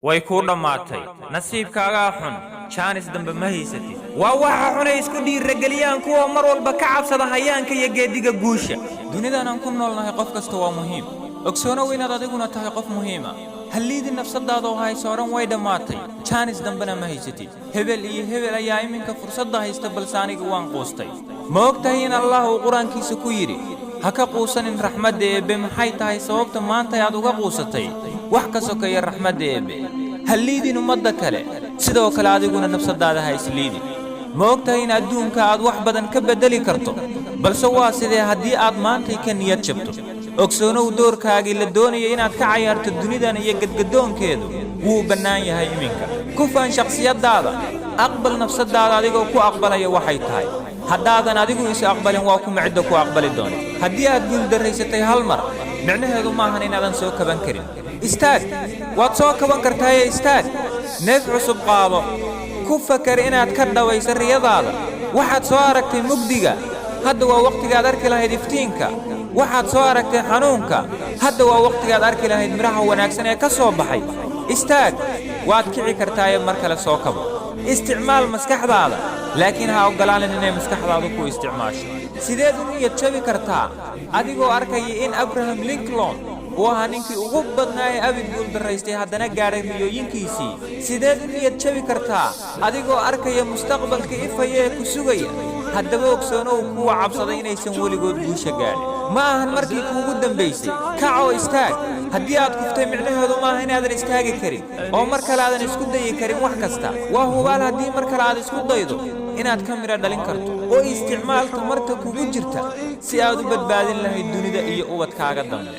way ku dhamaatay nasiibkaaga xun chance dambe ma haysatid waa waxa xun ay isku dhiirageliyaan kuwa mar walba ka cabsada hayaanka iyo geediga guusha dunidan aan ku noolnahay qof kasta waa muhiim ogsoono inaad adiguna tahay qof muhiim ah halidi nafsadaada oo hay sooran way dhamaatay chance dambena ma haysatid hebel iyo hebel ayaa iminka fursad haysta balse aniga waan qoostay ma ogtahay in Allah uu quraankiisa ku yiri haka quusanin raxmadda Eebbe maxay tahay sababta maanta aad uga quusatay wax ka sokeeya raxmadda Eebbe halidin umada kale sidoo kale adiguna nafsadaada ha isliidi ma ogtahay in adduunka aad wax badan ka bedeli karto balse waa sidee haddii aad maanta ka niyad jabto ogsoonow doorkaaga la doonayo inaad ka cayaarto dunidan iyo gadgadoonkeedu wuu bannaan yahay iminka ku faan shakhsiyadaada aqbal nafsadaada adigoo ku aqbalaya waxay tahay haddaadan adigu is aqbalin waa ku macdo ku aqbali doon haddii aad guul daraysatay hal mar micnaheedu ma ahan inaadan soo kaban karin istaag waad soo kaban kartaa istaag neef cusub qaado ku fakar inaad ka dhawayso riyadaada waxaad soo aragtay mugdiga hadda waa waqtigaad arki lahayd iftiinka waxaad soo aragtay xanuunka hadda waa waqtigaad arki lahayd miraha wanaagsan ee ka soo baxay istaag waad kici kartaa mar kale soo kabo isticmaal maskaxdaada laakiin ha ogolaanin inay maskaxdaadu ku isticmaasho sideed u niyad jabi kartaa adigoo arkay in Abraham Lincoln oo ahaa ninkii ugu badnaa abid guul daraystay haddana gaaray milooyinkiisii sideed u niyad jabi kartaa adigoo arkay mustaqbalka ifaya ku sugaya haddaba ogsoonow kuwa cabsaday inaysan weligood guusha gaarin ma ahan markii kuugu dambaysay kaco istaag haddii aad kuftay micnaheedu ma ahan inaadan istaagi karin oo mar kale aadan isku dayi karin wax kasta waa hubaal haddii mar kale aad isku daydo inaad ka mira dhalin karto oo isticmaal tamarta kugu jirta si aad u badbaadin lahayd dunida iyo ubadkaaga dambe